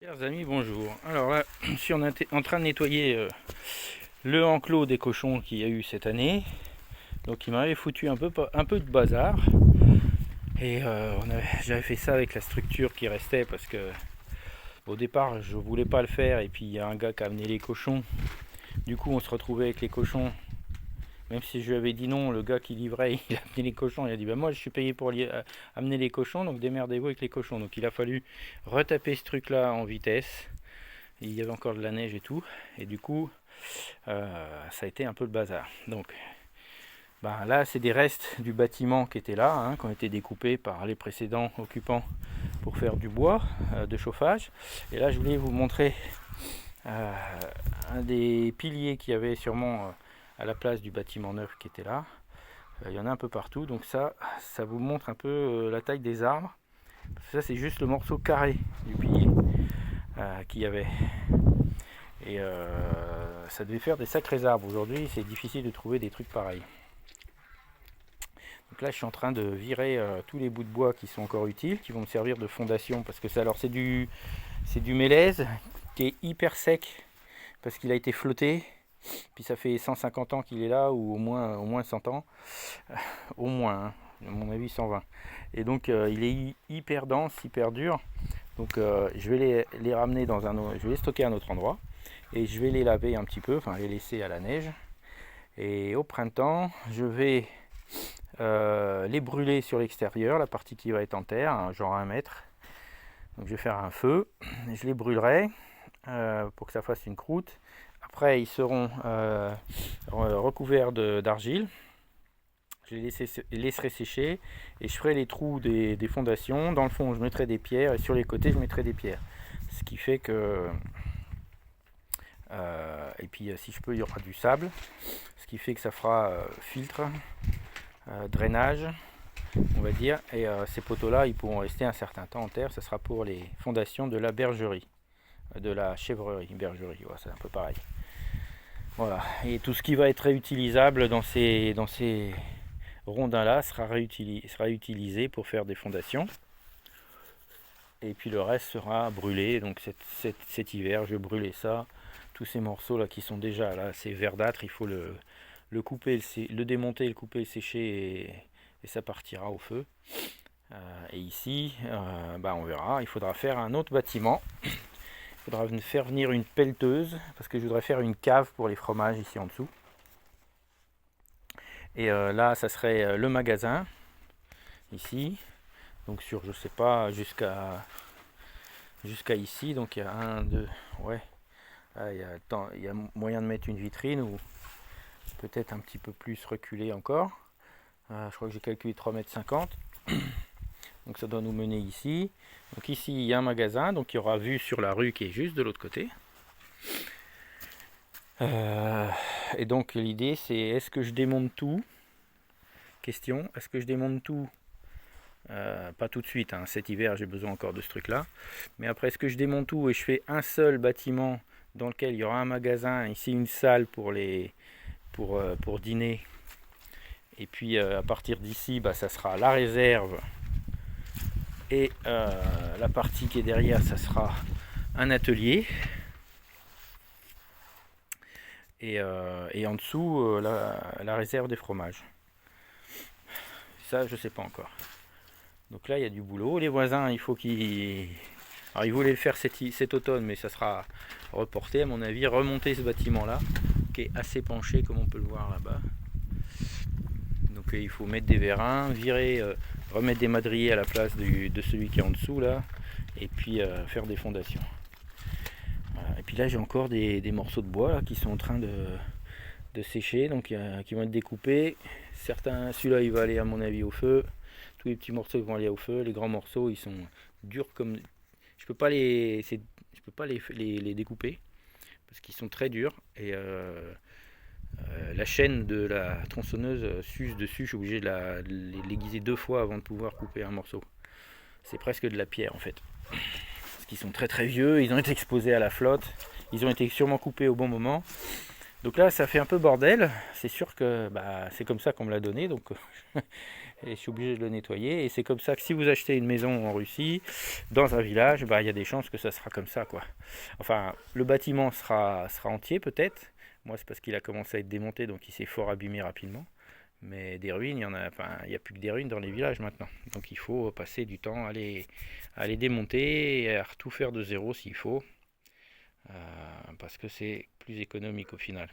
Chers amis, bonjour. Alors là, je suis en train de nettoyer le enclos des cochons qu'il y a eu cette année. Donc il m'avait foutu un peu de bazar. Et j'avais fait ça avec la structure qui restait parce que au départ je voulais pas le faire. Et puis il y a un gars qui a amené les cochons. Du coup on se retrouvait avec les cochons. Même si je lui avais dit non, le gars qui livrait, il a amené les cochons. Il a dit bah moi je suis payé pour amener les cochons, donc démerdez-vous avec les cochons. Donc il a fallu retaper ce truc là en vitesse. Il y avait encore de la neige et tout, et du coup ça a été un peu le bazar. Donc là c'est des restes du bâtiment qui étaient là, qui ont été découpés par les précédents occupants pour faire du bois de chauffage. Et là je voulais vous montrer un des piliers qu'il y avait sûrement à la place du bâtiment neuf qui était là. Il y en a un peu partout, donc ça vous montre un peu la taille des arbres. Ça c'est juste le morceau carré du pilier qu'il y avait. Et ça devait faire des sacrés arbres. Aujourd'hui, c'est difficile de trouver des trucs pareils. Donc là, je suis en train de virer tous les bouts de bois qui sont encore utiles, qui vont me servir de fondation. Parce que c'est du mélèze qui est hyper sec parce qu'il a été flotté. Puis ça fait 150 ans qu'il est là, ou au moins 100 ans. Au moins, à mon avis 120. Et donc il est hyper dense, hyper dur. Donc je vais les ramener je vais les stocker à un autre endroit. Et je vais les laver un petit peu, enfin les laisser à la neige. Et au printemps, je vais les brûler sur l'extérieur, la partie qui va être en terre, genre 1 mètre. Donc je vais faire un feu, je les brûlerai pour que ça fasse une croûte. Après, ils seront recouverts d'argile. Je les laisserai sécher et je ferai les trous des fondations. Dans le fond, je mettrai des pierres et sur les côtés, je mettrai des pierres. Ce qui fait que et puis si je peux, il y aura du sable, ce qui fait que ça fera filtre, drainage, on va dire. Et ces poteaux là ils pourront rester un certain temps en terre. Ça sera pour les fondations de la bergerie, de la chèvrerie, bergerie, ouais, c'est un peu pareil. Voilà, et tout ce qui va être réutilisable dans ces rondins là sera utilisé pour faire des fondations. Et puis le reste sera brûlé. Donc cet hiver je vais brûler ça, tous ces morceaux là qui sont déjà là, c'est verdâtre. Il faut le couper, le démonter, le couper, le sécher, et ça partira au feu. Et ici on verra, il faudra faire un autre bâtiment. Il faudra faire venir une pelleteuse parce que je voudrais faire une cave pour les fromages ici en dessous. Et là ça serait le magasin ici, donc sur, je sais pas, jusqu'à ici. Donc il y a un, deux, ouais, il y a moyen de mettre une vitrine, ou peut-être un petit peu plus reculé encore. Je crois que j'ai calculé 3,50 m. Donc ça doit nous mener ici. Donc ici il y a un magasin, donc il y aura vue sur la rue qui est juste de l'autre côté. Et donc l'idée c'est, est-ce que je démonte tout? Question, est-ce que je démonte tout? Pas tout de suite, cet hiver j'ai besoin encore de ce truc là. Mais après, est-ce que je démonte tout et je fais un seul bâtiment dans lequel il y aura un magasin, ici une salle pour dîner, et puis à partir d'ici ça sera la réserve, et la partie qui est derrière ça sera un atelier, et en dessous la réserve des fromages. Ça je sais pas encore. Donc là il y a du boulot. Les voisins, il faut qu'ils... Alors ils voulaient le faire cet automne, mais ça sera reporté à mon avis. Remonter ce bâtiment là, qui est assez penché comme on peut le voir là-bas. Donc il faut mettre des vérins, virer, remettre des madriers à la place de celui qui est en dessous là, et puis faire des fondations. Et puis là j'ai encore des morceaux de bois là, qui sont en train de sécher, donc qui vont être découpés. Certains, celui-là il va aller à mon avis au feu. Tous les petits morceaux vont aller au feu. Les grands morceaux ils sont durs comme... Je peux pas les découper parce qu'ils sont très durs, et la chaîne de la tronçonneuse s'use dessus. Je suis obligé de l'aiguiser 2 fois avant de pouvoir couper un morceau. C'est presque de la pierre en fait, parce qu'ils sont très très vieux. Ils ont été exposés à la flotte, ils ont été sûrement coupés au bon moment. Donc là ça fait un peu bordel. C'est sûr que c'est comme ça qu'on me l'a donné, donc et je suis obligé de le nettoyer. Et c'est comme ça que si vous achetez une maison en Russie, dans un village, bah, il y a des chances que ça sera comme ça, quoi. Enfin, le bâtiment sera entier peut-être. Moi, c'est parce qu'il a commencé à être démonté, donc il s'est fort abîmé rapidement. Mais des ruines, il y en a, enfin, il n'y a plus que des ruines dans les villages maintenant. Donc il faut passer du temps à les démonter et à tout faire de zéro s'il faut, parce que c'est plus économique au final.